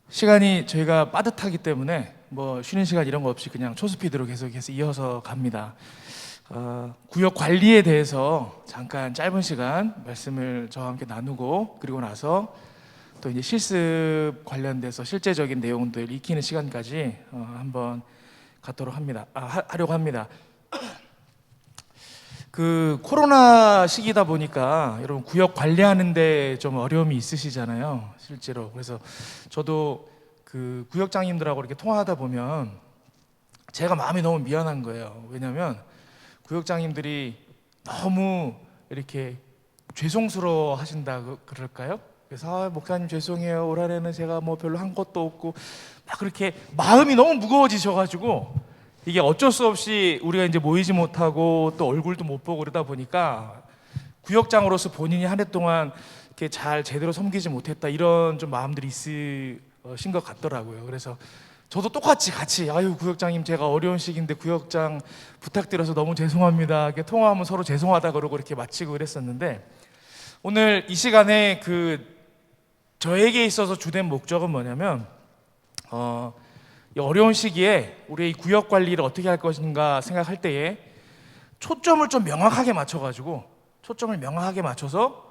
시간이 저희가 빠듯하기 때문에 뭐 쉬는 시간 이런 거 없이 그냥 초스피드로 계속해서 이어서 갑니다. 구역 관리에 대해서 잠깐 짧은 시간 말씀을 저와 함께 나누고, 그리고 나서 또 이제 실습 관련돼서 실제적인 내용들 익히는 시간까지 한번 갖도록 합니다. 하려고 합니다. 그 코로나 시기다 보니까 여러분 구역 관리하는데 좀 어려움이 있으시잖아요, 실제로. 그래서 저도 그 구역장님들하고 이렇게 통화하다 보면 제가 마음이 너무 미안한 거예요. 왜냐하면 구역장님들이 너무 이렇게 죄송스러워 하신다 그럴까요? 그래서 목사님 죄송해요, 올 한해는 제가 뭐 별로 한 것도 없고, 막 그렇게 마음이 너무 무거워지셔가지고 이게 어쩔 수 없이 우리가 이제 모이지 못하고 또 얼굴도 못 보고 그러다 보니까 구역장으로서 본인이 한 해 동안 이렇게 잘 제대로 섬기지 못했다, 이런 좀 마음들이 있으신 것 같더라고요. 그래서 저도 똑같이 같이 구역장님 제가 어려운 시기인데 구역장 부탁드려서 너무 죄송합니다, 이렇게 통화하면 서로 죄송하다 그러고 이렇게 마치고 그랬었는데, 오늘 이 시간에 저에게 있어서 주된 목적은 뭐냐면 이 어려운 시기에 우리의 이 구역 관리를 어떻게 할 것인가 생각할 때에 초점을 좀 명확하게 맞춰서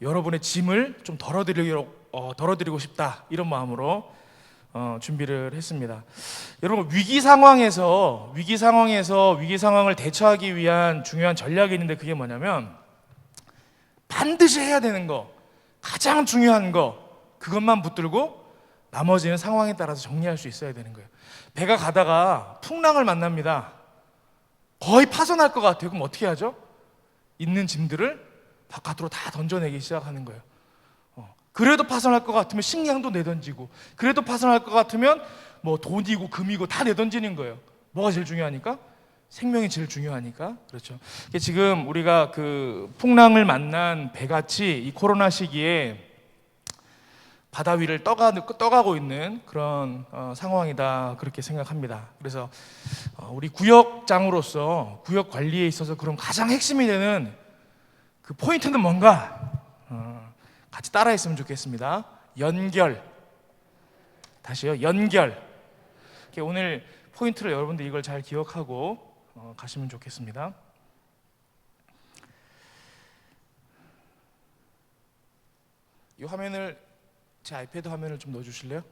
여러분의 짐을 좀 덜어드리고 싶다, 이런 마음으로 준비를 했습니다. 여러분, 위기 상황을 대처하기 위한 중요한 전략이 있는데, 그게 뭐냐면 반드시 해야 되는 거, 가장 중요한 거, 그것만 붙들고 나머지는 상황에 따라서 정리할 수 있어야 되는 거예요. 배가 가다가 풍랑을 만납니다. 거의 파손할 것 같아요. 그럼 어떻게 하죠? 있는 짐들을 바깥으로 다 던져내기 시작하는 거예요. 그래도 파손할 것 같으면 식량도 내던지고, 그래도 파손할 것 같으면 뭐 돈이고 금이고 다 내던지는 거예요. 뭐가 제일 중요하니까? 생명이 제일 중요하니까. 그렇죠. 지금 우리가 그 풍랑을 만난 배같이 이 코로나 시기에 바다 위를 떠가고 있는 그런 상황이다, 그렇게 생각합니다. 그래서 우리 구역장으로서 구역 관리에 있어서 그럼 가장 핵심이 되는 그 포인트는 뭔가? 같이 따라했으면 좋겠습니다. 연결. 다시요. 연결. 오늘 포인트를 여러분들 이걸 잘 기억하고 가시면 좋겠습니다. 이 화면을, 제 아이패드 화면을 좀 넣어주실래요?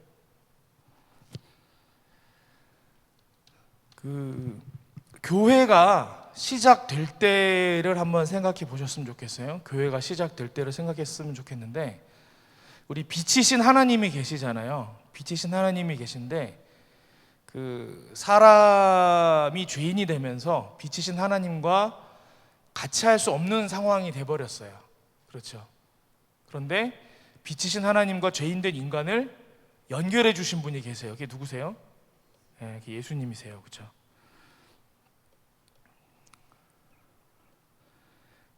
교회가 시작될 때를 한번 생각해 보셨으면 좋겠어요. 교회가 시작될 때를 생각했으면 좋겠는데, 우리 빛이신 하나님이 계시잖아요. 빛이신 하나님이 계신데, 사람이 죄인이 되면서 빛이신 하나님과 같이 할 수 없는 상황이 돼버렸어요. 그렇죠. 그런데 빛이신 하나님과 죄인된 인간을 연결해 주신 분이 계세요. 그게 누구세요? 네, 그게 예수님이세요. 그렇죠.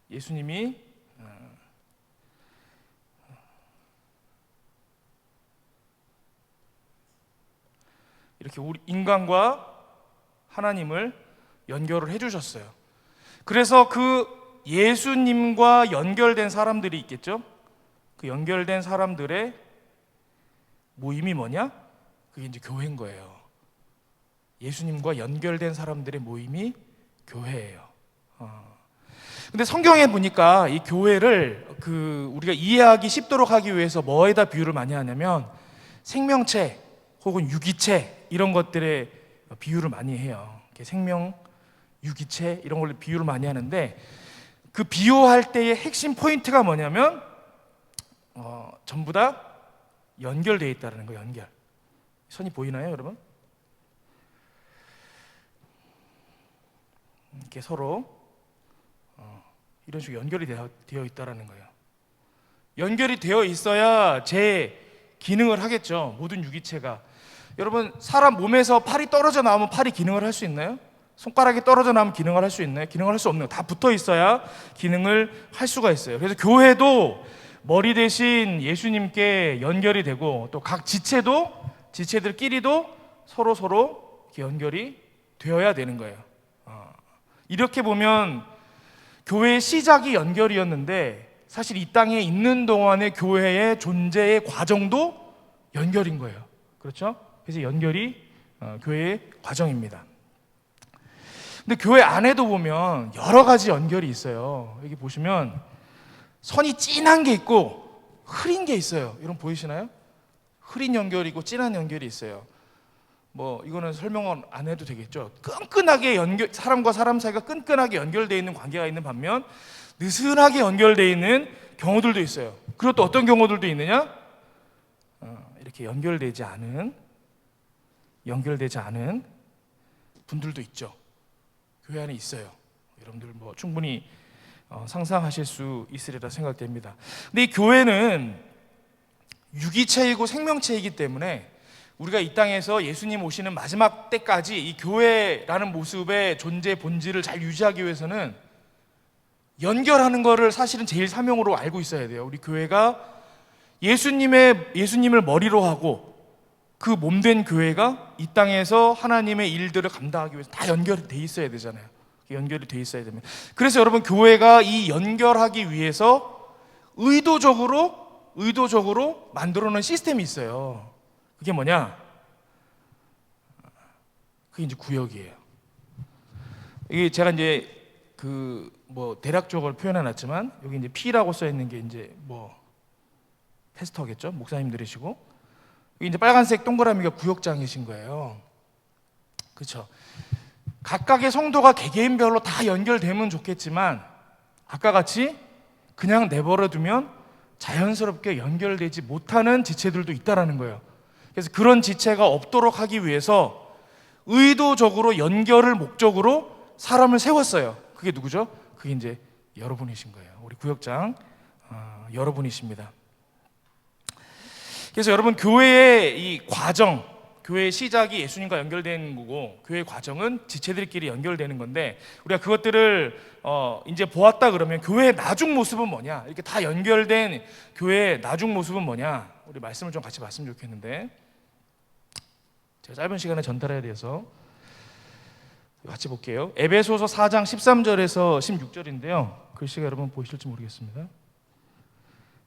예수님이 이렇게 우리 인간과 하나님을 연결을 해주셨어요. 그래서 그 예수님과 연결된 사람들이 있겠죠. 그 연결된 사람들의 모임이 뭐냐? 그게 이제 교회인 거예요. 예수님과 연결된 사람들의 모임이 교회예요. 근데 성경에 보니까 이 교회를 우리가 이해하기 쉽도록 하기 위해서 뭐에다 비유를 많이 하냐면 생명체 혹은 유기체, 이런 것들에 비유를 많이 해요. 생명, 유기체 이런 걸로 비유를 많이 하는데, 그 비유할 때의 핵심 포인트가 뭐냐면 전부 다 연결되어 있다는 거예요. 연결. 선이 보이나요, 여러분? 이렇게 서로 이런 식으로 연결이 되어 있다는 거예요. 연결이 되어 있어야 제 기능을 하겠죠. 모든 유기체가. 여러분, 사람 몸에서 팔이 떨어져 나오면 팔이 기능을 할 수 있나요? 손가락이 떨어져 나오면 기능을 할 수 있나요? 기능을 할 수 없는 거. 다 붙어 있어야 기능을 할 수가 있어요. 그래서 교회도 머리 대신 예수님께 연결이 되고, 또 각 지체들끼리도 서로 연결이 되어야 되는 거예요. 이렇게 보면 교회의 시작이 연결이었는데, 사실 이 땅에 있는 동안의 교회의 존재의 과정도 연결인 거예요. 그렇죠? 그래서 연결이 교회의 과정입니다. 근데 교회 안에도 보면 여러 가지 연결이 있어요. 여기 보시면 선이 진한 게 있고 흐린 게 있어요. 여러분 보이시나요? 흐린 연결이 있고 진한 연결이 있어요. 뭐 이거는 설명을 안 해도 되겠죠. 끈끈하게 사람과 사람 사이가 끈끈하게 연결되어 있는 관계가 있는 반면 느슨하게 연결되어 있는 경우들도 있어요. 그리고 또 어떤 경우들도 있느냐? 이렇게 연결되지 않은 분들도 있죠. 교회 안에 있어요. 여러분들 뭐 충분히 상상하실 수 있으리라 생각됩니다. 근데 이 교회는 유기체이고 생명체이기 때문에 우리가 이 땅에서 예수님 오시는 마지막 때까지 이 교회라는 모습의 존재 본질을 잘 유지하기 위해서는 연결하는 것을 사실은 제일 사명으로 알고 있어야 돼요. 우리 교회가 예수님을 머리로 하고 그 몸된 교회가 이 땅에서 하나님의 일들을 감당하기 위해서 다 연결이 돼 있어야 되잖아요. 연결이 돼 있어야 됩니다. 그래서 여러분 교회가 이 연결하기 위해서 의도적으로 만들어 놓은 시스템이 있어요. 그게 뭐냐? 그게 이제 구역이에요. 이게 제가 이제 대략적으로 표현해 놨지만 여기 이제 P라고 써 있는 게 이제 패스터겠죠? 목사님들이시고 여기 이제 빨간색 동그라미가 구역장이신 거예요. 그렇죠? 각각의 성도가 개개인별로 다 연결되면 좋겠지만 아까 같이 그냥 내버려 두면 자연스럽게 연결되지 못하는 지체들도 있다라는 거예요. 그래서 그런 지체가 없도록 하기 위해서 의도적으로 연결을 목적으로 사람을 세웠어요. 그게 누구죠? 그게 이제 여러분이신 거예요. 우리 구역장 여러분이십니다. 그래서 여러분 교회의 이 과정, 교회의 시작이 예수님과 연결되는 거고 교회의 과정은 지체들끼리 연결되는 건데 우리가 그것들을 이제 보았다 그러면 교회의 나중 모습은 뭐냐? 이렇게 다 연결된 교회의 나중 모습은 뭐냐? 우리 말씀을 좀 같이 봤으면 좋겠는데 제가 짧은 시간에 전달해야 돼서 같이 볼게요. 에베소서 4장 13절에서 16절인데요. 글씨가 여러분 보이실지 모르겠습니다.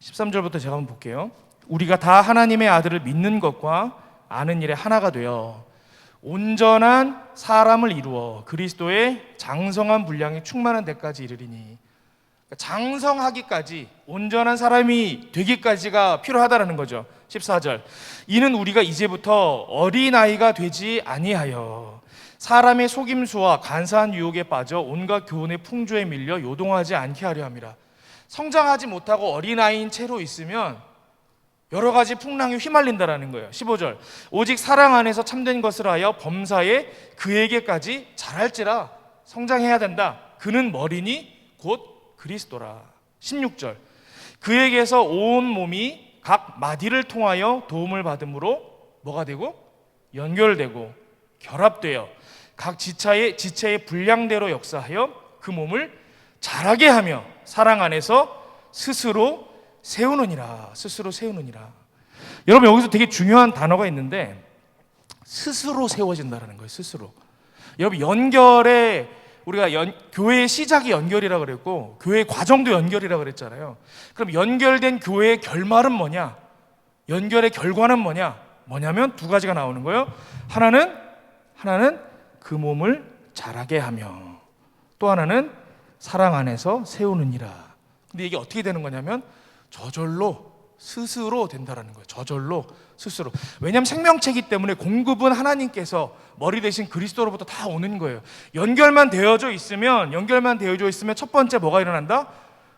13절부터 제가 한번 볼게요. 우리가 다 하나님의 아들을 믿는 것과 아는 일에 하나가 되어 온전한 사람을 이루어 그리스도의 장성한 분량이 충만한 데까지 이르리니, 장성하기까지 온전한 사람이 되기까지가 필요하다라는 거죠. 14절 이는 우리가 이제부터 어린아이가 되지 아니하여 사람의 속임수와 간사한 유혹에 빠져 온갖 교훈의 풍조에 밀려 요동하지 않게 하려 함이라. 성장하지 못하고 어린아이인 채로 있으면 여러 가지 풍랑에 휘말린다라는 거예요. 15절 오직 사랑 안에서 참된 것을 하여 범사에 그에게까지 자랄지라. 성장해야 된다. 그는 머리니 곧 그리스도라. 16절 그에게서 온 몸이 각 마디를 통하여 도움을 받음으로 뭐가 되고? 연결되고 결합되어 각 지체의 분량대로 역사하여 그 몸을 자라게 하며 사랑 안에서 스스로 세우느니라. 스스로 세우느니라. 여러분 여기서 되게 중요한 단어가 있는데 스스로 세워진다는 거예요. 스스로. 여러분 연결에 우리가 교회의 시작이 연결이라 그랬고 교회의 과정도 연결이라 그랬잖아요. 그럼 연결된 교회의 결말은 뭐냐? 연결의 결과는 뭐냐면 두 가지가 나오는 거예요. 하나는 그 몸을 자라게 하며 또 하나는 사랑 안에서 세우느니라. 근데 이게 어떻게 되는 거냐면 저절로 스스로 된다라는 거예요. 저절로 스스로. 왜냐하면 생명체이기 때문에 공급은 하나님께서 머리 대신 그리스도로부터 다 오는 거예요. 연결만 되어져 있으면 첫 번째 뭐가 일어난다?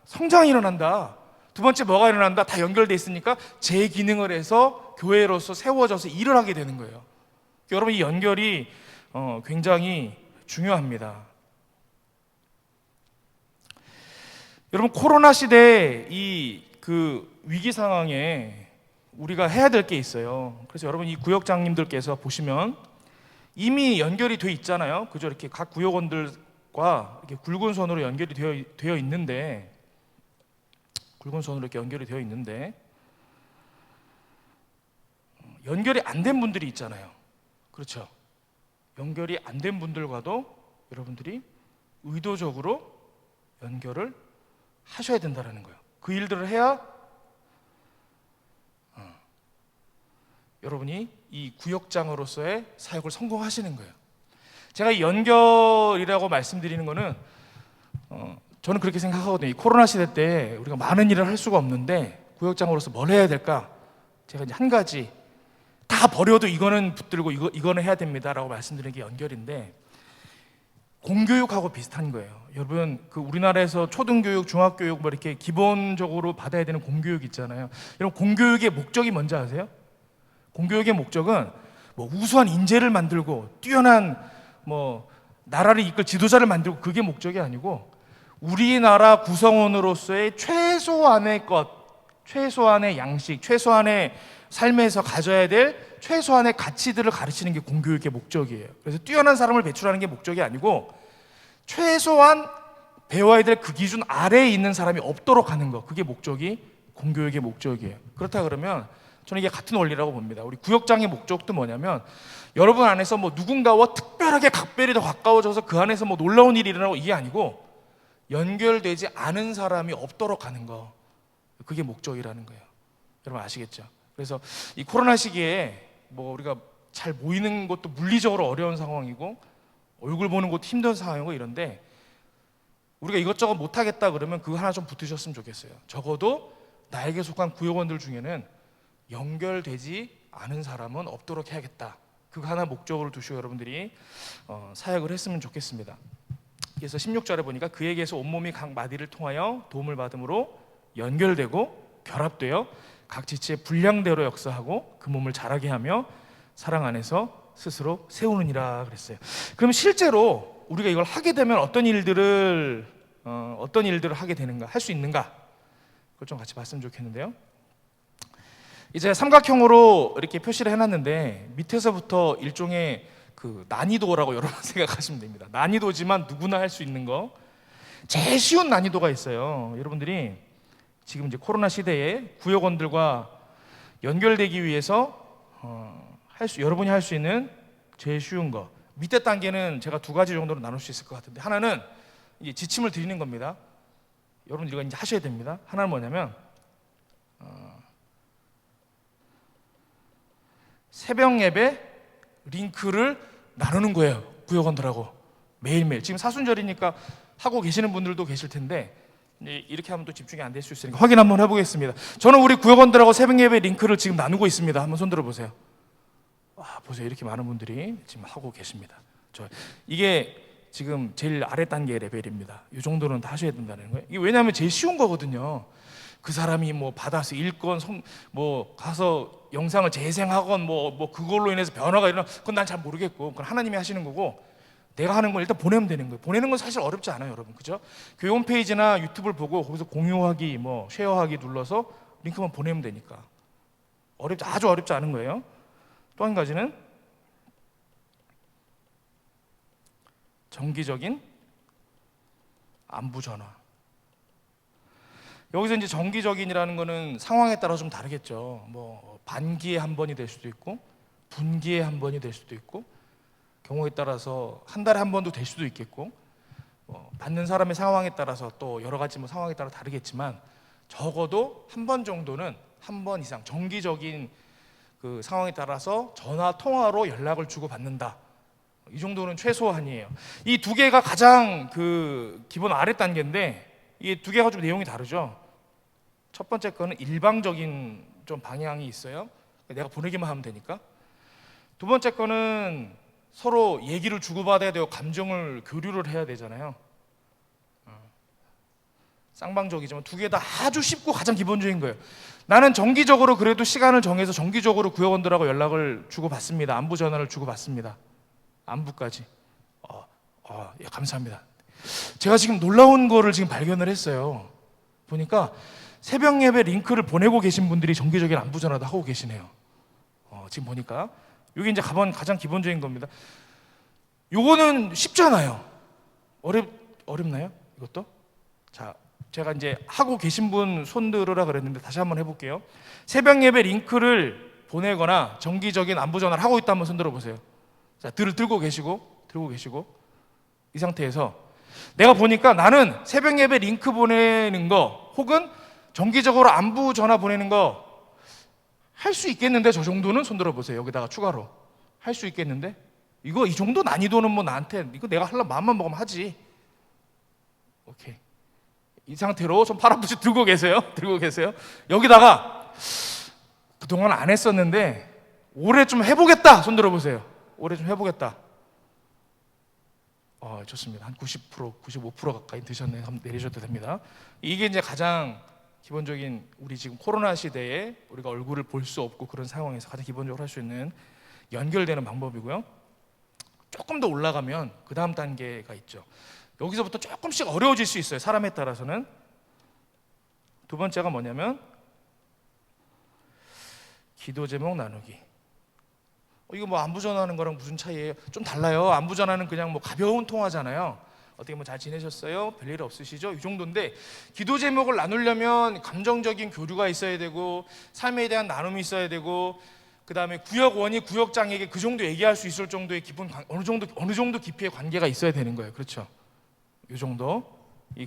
성장이 일어난다. 두 번째 뭐가 일어난다? 다 연결돼 있으니까 제 기능을 해서 교회로서 세워져서 일을 하게 되는 거예요. 여러분 이 연결이 굉장히 중요합니다. 여러분 코로나 시대에 그 위기 상황에 우리가 해야 될 게 있어요. 그래서 여러분 이 구역장님들께서 보시면 이미 연결이 돼 있잖아요. 그죠? 이렇게 각 구역원들과 이렇게 굵은 선으로 연결이 되어 있는데 연결이 안 된 분들이 있잖아요. 그렇죠? 연결이 안 된 분들과도 여러분들이 의도적으로 연결을 하셔야 된다는 거예요. 그 일들을 해야 여러분이 이 구역장으로서의 사역을 성공하시는 거예요. 제가 이 연결이라고 말씀드리는 거는 저는 그렇게 생각하거든요. 이 코로나 시대 때 우리가 많은 일을 할 수가 없는데 구역장으로서 뭘 해야 될까? 제가 이제 한 가지, 다 버려도 이거는 붙들고 이거는 해야 됩니다라고 말씀드리는 게 연결인데, 공교육하고 비슷한 거예요. 여러분, 그 우리나라에서 초등교육, 중학교육 뭐 이렇게 기본적으로 받아야 되는 공교육 있잖아요. 여러분, 공교육의 목적이 뭔지 아세요? 공교육의 목적은 뭐 우수한 인재를 만들고 뛰어난 뭐 나라를 이끌 지도자를 만들고, 그게 목적이 아니고 우리나라 구성원으로서의 최소한의 것, 최소한의 양식, 최소한의 삶에서 가져야 될 최소한의 가치들을 가르치는 게 공교육의 목적이에요. 그래서 뛰어난 사람을 배출하는 게 목적이 아니고 최소한 배워야 될 그 기준 아래에 있는 사람이 없도록 하는 거, 그게 목적이 공교육의 목적이에요. 그렇다 그러면 저는 이게 같은 원리라고 봅니다. 우리 구역장의 목적도 뭐냐면, 여러분 안에서 뭐 누군가와 특별하게 각별히 더 가까워져서 그 안에서 뭐 놀라운 일이 일어나고, 이게 아니고 연결되지 않은 사람이 없도록 하는 거, 그게 목적이라는 거예요. 여러분 아시겠죠? 그래서 이 코로나 시기에 뭐 우리가 잘 모이는 것도 물리적으로 어려운 상황이고 얼굴 보는 것도 힘든 상황이고 이런데, 우리가 이것저것 못하겠다 그러면 그거 하나 좀 붙으셨으면 좋겠어요. 적어도 나에게 속한 구역원들 중에는 연결되지 않은 사람은 없도록 해야겠다. 그거 하나 목적으로 두시고 여러분들이 사역을 했으면 좋겠습니다. 그래서 16절에 보니까 그에게서 온몸이 각 마디를 통하여 도움을 받음으로 연결되고 결합되어 각 지체의 분량대로 역사하고 그 몸을 자라게 하며 사랑 안에서 스스로 세우느니라 그랬어요. 그럼 실제로 우리가 이걸 하게 되면 어떤 일들을 하게 되는가, 할 수 있는가, 그걸 좀 같이 봤으면 좋겠는데요. 이제 삼각형으로 이렇게 표시를 해놨는데 밑에서부터 일종의 그 난이도라고 여러분 생각하시면 됩니다. 난이도지만 누구나 할 수 있는 거, 제일 쉬운 난이도가 있어요. 여러분들이 지금 이제 코로나 시대에 구역원들과 연결되기 위해서 여러분이 할 수 있는 제일 쉬운 거, 밑에 단계는 제가 두 가지 정도로 나눌 수 있을 것 같은데, 하나는 이제 지침을 드리는 겁니다. 여러분 이거 이제 하셔야 됩니다. 하나는 뭐냐면 새벽 예배 링크를 나누는 거예요. 구역원들하고 매일매일. 지금 사순절이니까 하고 계시는 분들도 계실 텐데 이렇게 하면 또 집중이 안 될 수 있으니까 확인 한번 해보겠습니다. 저는 우리 구역원들하고 새벽 예배 링크를 지금 나누고 있습니다. 한번 손 들어보세요. 보세요. 이렇게 많은 분들이 지금 하고 계십니다. 이게 지금 제일 아래 단계 레벨입니다. 이 정도는 다 하셔야 된다는 거예요. 이게 왜냐하면 제일 쉬운 거거든요. 그 사람이 뭐 받아서 읽건 뭐 가서 영상을 재생하건 뭐 그걸로 인해서 변화가 일어나, 그건 난 잘 모르겠고, 그건 하나님이 하시는 거고, 내가 하는 건 일단 보내면 되는 거예요. 보내는 건 사실 어렵지 않아요, 여러분. 그죠? 교회 홈페이지나 유튜브를 보고 거기서 공유하기, 뭐 쉐어하기 눌러서 링크만 보내면 되니까 아주 어렵지 않은 거예요. 또 한 가지는 정기적인 안부 전화. 여기서 이제 정기적인이라는 거는 상황에 따라 좀 다르겠죠. 뭐 반기에 한 번이 될 수도 있고 분기에 한 번이 될 수도 있고, 경우에 따라서 한 달에 한 번도 될 수도 있겠고, 받는 사람의 상황에 따라서 또 여러 가지 뭐 상황에 따라 다르겠지만, 적어도 한 번 정도는, 한 번 이상 정기적인 그 상황에 따라서 전화 통화로 연락을 주고 받는다. 이 정도는 최소한이에요. 이 두 개가 가장 그 기본 아래 단계인데, 이 두 개가 좀 내용이 다르죠. 첫 번째 거는 일방적인 좀 방향이 있어요. 내가 보내기만 하면 되니까. 두 번째 거는 서로 얘기를 주고받아야 되고 감정을 교류를 해야 되잖아요. 쌍방적이지만 두 개 다 아주 쉽고 가장 기본적인 거예요. 나는 정기적으로 그래도 시간을 정해서 정기적으로 구역원들하고 연락을 주고받습니다. 안부 전화를 주고받습니다. 안부까지. 예, 감사합니다. 제가 지금 놀라운 거를 지금 발견을 했어요. 보니까 새벽 예배 링크를 보내고 계신 분들이 정기적인 안부 전화도 하고 계시네요. 지금 보니까 이게 이제 가장 기본적인 겁니다. 요거는 쉽잖아요. 어렵나요? 이것도? 자, 제가 이제 하고 계신 분 손 들으라 그랬는데 다시 한번 해볼게요. 새벽 예배 링크를 보내거나 정기적인 안부 전화를 하고 있다, 한번 손 들어보세요. 자, 들고 계시고 이 상태에서 내가 보니까 나는 새벽 예배 링크 보내는 거 혹은 정기적으로 안부 전화 보내는 거 할 수 있겠는데 저 정도는 손 들어보세요. 여기다가 추가로 할 수 있겠는데 이거 이 정도 난이도는 뭐 나한테 이거 내가 하려면 마음만 먹으면 하지. 오케이. 이 상태로 손 팔 아프지 들고 계세요. 들고 계세요. 여기다가 그동안 안 했었는데 올해 좀 해보겠다. 손 들어보세요. 올해 좀 해보겠다. 좋습니다. 한 90%, 95% 가까이 드셨네요. 한번 내리셔도 됩니다. 이게 이제 가장 기본적인 우리 지금 코로나 시대에 우리가 얼굴을 볼 수 없고 그런 상황에서 가장 기본적으로 할 수 있는 연결되는 방법이고요. 조금 더 올라가면 그 다음 단계가 있죠. 여기서부터 조금씩 어려워질 수 있어요. 사람에 따라서는. 두 번째가 뭐냐면 기도 제목 나누기. 이거 뭐 안부 전하는 거랑 무슨 차이예요? 좀 달라요. 안부 전하는 그냥 뭐 가벼운 통화잖아요. 어떻게 뭐 잘 지내셨어요? 별일 없으시죠? 이 정도인데 기도 제목을 나누려면 감정적인 교류가 있어야 되고 삶에 대한 나눔이 있어야 되고 그 다음에 구역원이 구역장에게 그 정도 얘기할 수 있을 정도의 깊은 어느 정도 깊이의 관계가 있어야 되는 거예요. 그렇죠? 이 정도.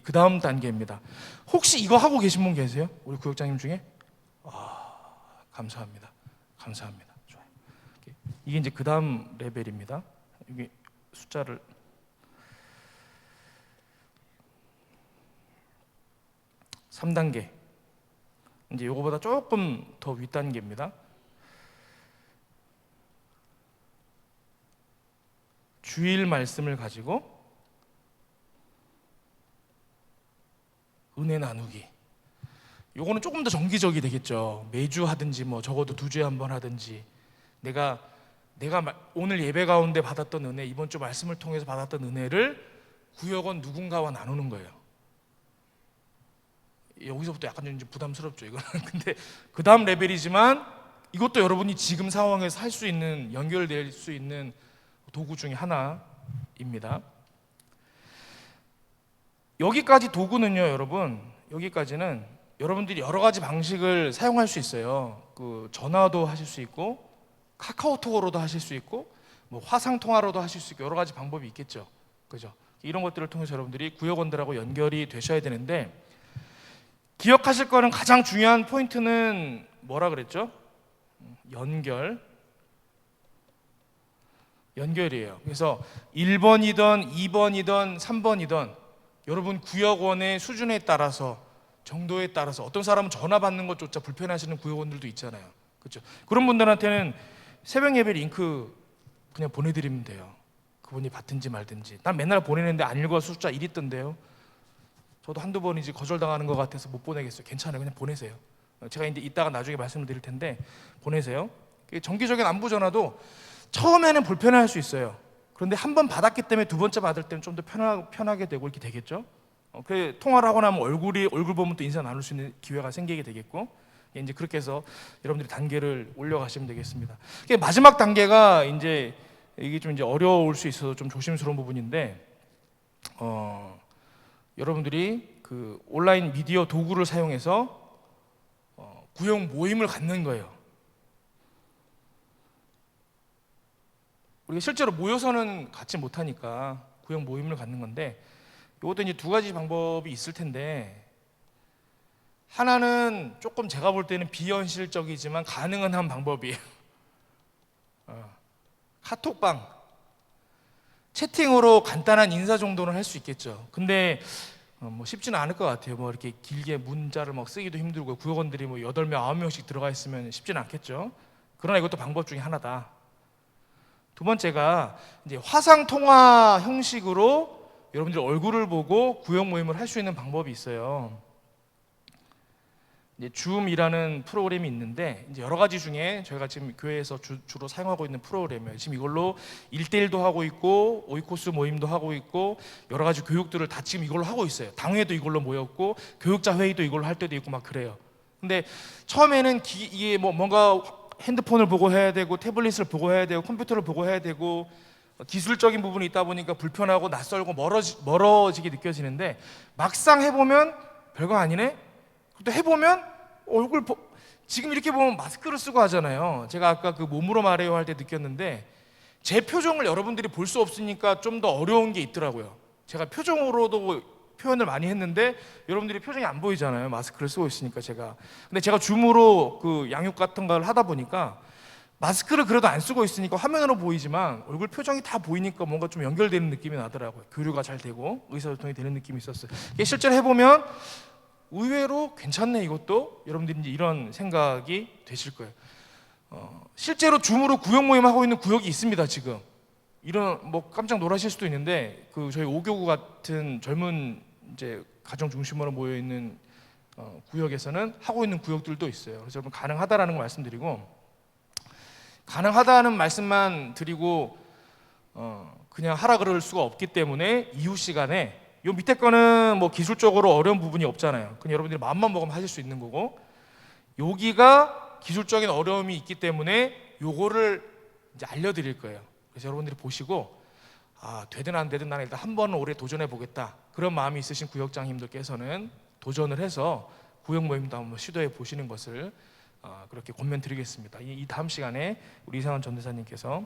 그 다음 단계입니다. 혹시 이거 하고 계신 분 계세요? 우리 구역장님 중에? 감사합니다. 감사합니다. 좋아요. 이게 이제 그 다음 레벨입니다. 이게 숫자를 3단계. 이제 요거보다 조금 더 윗단계입니다. 주일 말씀을 가지고 은혜 나누기. 요거는 조금 더 정기적이 되겠죠. 매주 하든지 뭐 적어도 2주에 한 번 하든지 내가 오늘 예배 가운데 받았던 은혜, 이번 주 말씀을 통해서 받았던 은혜를 구역원 누군가와 나누는 거예요. 여기서부터 약간 좀 부담스럽죠, 이거는. 근데 그 다음 레벨이지만 이것도 여러분이 지금 상황에서 할 수 있는, 연결될 수 있는 도구 중에 하나입니다. 여기까지 도구는요, 여러분, 여기까지는 여러분들이 여러 가지 방식을 사용할 수 있어요. 그 전화도 하실 수 있고, 카카오톡으로도 하실 수 있고, 뭐 화상 통화로도 하실 수 있고, 여러 가지 방법이 있겠죠, 그죠? 이런 것들을 통해서 여러분들이 구역원들하고 연결이 되셔야 되는데, 기억하실 거는 가장 중요한 포인트는 뭐라 그랬죠? 연결이에요. 그래서 1번이든 2번이든 3번이든 여러분 구역원의 수준에 따라서, 정도에 따라서, 어떤 사람은 전화 받는 것조차 불편하시는 구역원들도 있잖아요. 그렇죠? 그런 분들한테는 새벽 예배 링크 그냥 보내드리면 돼요. 그분이 받든지 말든지. 난 맨날 보내는데 안 읽어서 숫자 1이 뜬대요. 저도 한두 번이지 거절당하는 것 같아서 못 보내겠어요. 괜찮아요. 그냥 보내세요. 제가 이제 이따가 나중에 말씀을 드릴 텐데 보내세요. 정기적인 안부 전화도 처음에는 불편할 수 있어요. 그런데 한 번 받았기 때문에 두 번째 받을 때는 좀 더 편하게 되고 이렇게 되겠죠. 그 통화를 하고 나면 얼굴 보면 또 인사 나눌 수 있는 기회가 생기게 되겠고, 이제 그렇게 해서 여러분들이 단계를 올려가시면 되겠습니다. 마지막 단계가 이제 이게 좀 이제 어려울 수 있어서 좀 조심스러운 부분인데, 여러분들이 그 온라인 미디어 도구를 사용해서 구역 모임을 갖는 거예요. 우리가 실제로 모여서는 갖지 못하니까 구역 모임을 갖는 건데, 이것도 이제 두 가지 방법이 있을 텐데, 하나는 조금 제가 볼 때는 비현실적이지만 가능은 한 방법이에요. 카톡방, 채팅으로 간단한 인사 정도는 할 수 있겠죠. 근데 뭐 쉽지는 않을 것 같아요. 뭐 이렇게 길게 문자를 막 쓰기도 힘들고, 구역원들이 뭐 8명, 9명씩 들어가 있으면 쉽지는 않겠죠. 그러나 이것도 방법 중에 하나다. 두 번째가 이제 화상 통화 형식으로 여러분들 얼굴을 보고 구역 모임을 할 수 있는 방법이 있어요. 이제 줌이라는 프로그램이 있는데, 이제 여러 가지 중에 저희가 지금 교회에서 주로 사용하고 있는 프로그램이에요. 지금 이걸로 1대1도 하고 있고, 오이코스 모임도 하고 있고, 여러 가지 교육들을 다 지금 이걸로 하고 있어요. 당회도 이걸로 모였고, 교육자 회의도 이걸로 할 때도 있고 막 그래요. 근데 처음에는 이게 뭔가 핸드폰을 보고 해야 되고, 태블릿을 보고 해야 되고, 컴퓨터를 보고 해야 되고, 기술적인 부분이 있다 보니까 불편하고 낯설고 멀어지게 느껴지는데, 막상 해보면 별거 아니네? 또 해보면 지금 이렇게 보면 마스크를 쓰고 하잖아요. 제가 아까 그 몸으로 말해요 할 때 느꼈는데, 제 표정을 여러분들이 볼 수 없으니까 좀 더 어려운 게 있더라고요. 제가 표정으로도 표현을 많이 했는데 여러분들이 표정이 안 보이잖아요. 마스크를 쓰고 있으니까 제가. 근데 제가 줌으로 그 양육 같은 걸 하다 보니까 마스크를 그래도 안 쓰고 있으니까 화면으로 보이지만 얼굴 표정이 다 보이니까 뭔가 좀 연결되는 느낌이 나더라고요. 교류가 잘 되고 의사소통이 되는 느낌이 있었어요. 이게 실제로 해보면 의외로 괜찮네 이것도. 여러분들이 이제 이런 생각이 되실 거예요. 실제로 줌으로 구역 모임 하고 있는 구역이 있습니다. 지금 이런 뭐 깜짝 놀라실 수도 있는데 그 저희 5교구 같은 젊은 이제 가정 중심으로 모여 있는 구역에서는 하고 있는 구역들도 있어요. 그래서 여러분 가능하다라는 걸 말씀드리고, 가능하다는 말씀만 드리고 그냥 하라 그럴 수가 없기 때문에 이후 시간에 요 밑에 거는 뭐 기술적으로 어려운 부분이 없잖아요. 그냥 여러분들이 마음만 먹으면 하실 수 있는 거고, 여기가 기술적인 어려움이 있기 때문에 요거를 이제 알려드릴 거예요. 그래서 여러분들이 보시고 되든 안 되든 나는 일단 한 번은 올해 도전해 보겠다, 그런 마음이 있으신 구역장님들께서는 도전을 해서 구역 모임도 한번 시도해 보시는 것을 그렇게 권면드리겠습니다. 이 다음 시간에 우리 이상원 전도사님께서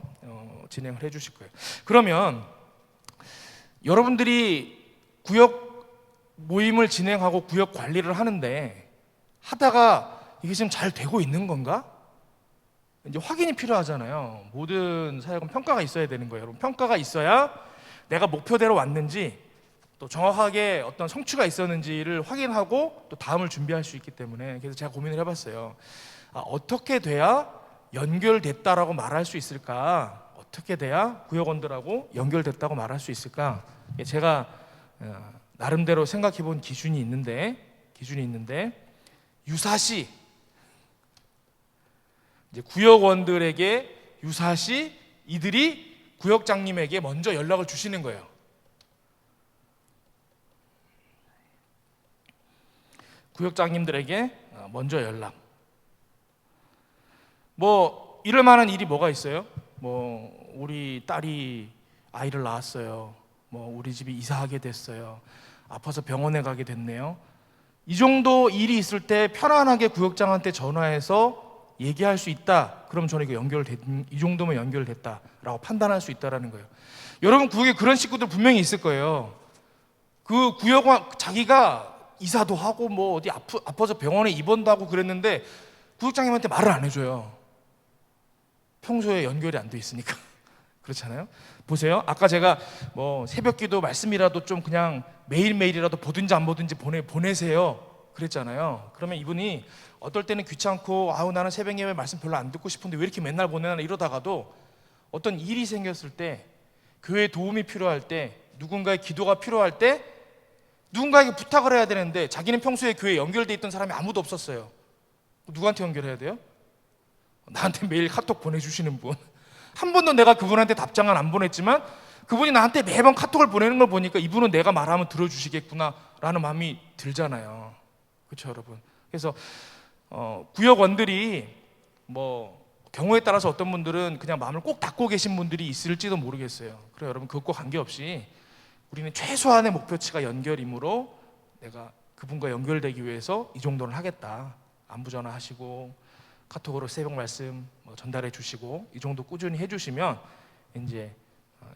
진행을 해주실 거예요. 그러면 여러분들이 구역 모임을 진행하고 구역 관리를 하는데 하다가 이게 지금 잘 되고 있는 건가? 이제 확인이 필요하잖아요. 모든 사역은 평가가 있어야 되는 거예요. 여러분, 평가가 있어야 내가 목표대로 왔는지 또 정확하게 어떤 성취가 있었는지를 확인하고 또 다음을 준비할 수 있기 때문에, 그래서 제가 고민을 해봤어요. 어떻게 돼야 연결됐다라고 말할 수 있을까? 어떻게 돼야 구역원들하고 연결됐다고 말할 수 있을까? 제가 나름대로 생각해본 기준이 있는데 유사시, 이제 구역원들에게 유사시 이들이 구역장님에게 먼저 연락을 주시는 거예요. 구역장님들에게 먼저 연락. 뭐 이럴 만한 일이 뭐가 있어요? 뭐 우리 딸이 아이를 낳았어요. 뭐 우리 집이 이사하게 됐어요. 아파서 병원에 가게 됐네요. 이 정도 일이 있을 때 편안하게 구역장한테 전화해서 얘기할 수 있다. 그럼 저는 이거 이 정도면 연결됐다라고 판단할 수 있다라는 거예요. 여러분 구역에 그런 식구들 분명히 있을 거예요. 그 구역원 자기가 이사도 하고 뭐 어디 아파서 병원에 입원도 하고 그랬는데 구역장님한테 말을 안 해줘요. 평소에 연결이 안 돼 있으니까. 그렇잖아요. 보세요. 아까 제가 뭐 새벽기도 말씀이라도 좀 그냥 매일매일이라도 보든지 안 보든지 보내세요 그랬잖아요. 그러면 이분이 어떨 때는 귀찮고 나는 새벽 예배 말씀 별로 안 듣고 싶은데 왜 이렇게 맨날 보내나 이러다가도 어떤 일이 생겼을 때, 교회에 도움이 필요할 때, 누군가의 기도가 필요할 때 누군가에게 부탁을 해야 되는데 자기는 평소에 교회에 연결돼 있던 사람이 아무도 없었어요. 누구한테 연결해야 돼요? 나한테 매일 카톡 보내주시는 분. 한 번도 내가 그분한테 답장은 안 보냈지만 그분이 나한테 매번 카톡을 보내는 걸 보니까 이분은 내가 말하면 들어주시겠구나 라는 마음이 들잖아요. 그렇죠 여러분? 그래서 구역원들이 뭐 경우에 따라서 어떤 분들은 그냥 마음을 꼭 닫고 계신 분들이 있을지도 모르겠어요. 그래 여러분, 그것과 관계없이 우리는 최소한의 목표치가 연결이므로 내가 그분과 연결되기 위해서 이 정도는 하겠다. 안부 전화하시고 카톡으로 새벽 말씀 전달해 주시고 이 정도 꾸준히 해주시면 이제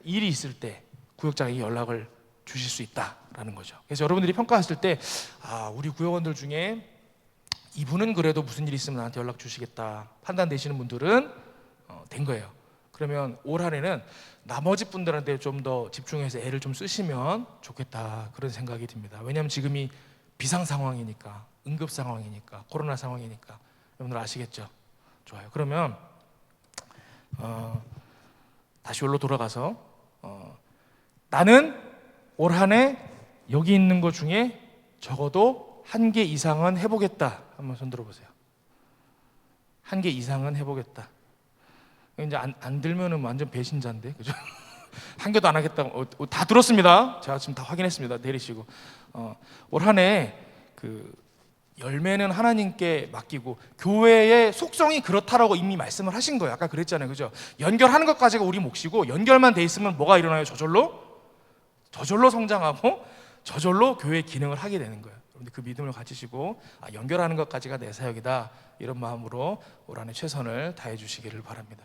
일이 있을 때 구역장에게 연락을 주실 수 있다라는 거죠. 그래서 여러분들이 평가하실 때 우리 구역원들 중에 이분은 그래도 무슨 일 있으면 나한테 연락 주시겠다 판단되시는 분들은 된 거예요. 그러면 올 한해는 나머지 분들한테 좀 더 집중해서 애를 좀 쓰시면 좋겠다, 그런 생각이 듭니다. 왜냐하면 지금이 비상 상황이니까, 응급 상황이니까, 코로나 상황이니까. 여러분들 아시겠죠? 좋아요. 그러면 다시 올로 돌아가서 나는 올 한해 여기 있는 것 중에 적어도 1개 이상은 해보겠다. 한번 손 들어보세요. 1개 이상은 해보겠다. 이제 안 들면은 완전 배신자인데, 그죠? 1개도 안 하겠다. 다 들었습니다. 제가 지금 다 확인했습니다. 내리시고 올 한해 그 열매는 하나님께 맡기고, 교회의 속성이 그렇다라고 이미 말씀을 하신 거예요. 아까 그랬잖아요, 그죠? 연결하는 것까지가 우리 몫이고, 연결만 돼 있으면 뭐가 일어나요? 저절로 성장하고 저절로 교회의 기능을 하게 되는 거예요. 여러분들 그 믿음을 가지시고 연결하는 것까지가 내 사역이다, 이런 마음으로 올 한해 최선을 다해 주시기를 바랍니다.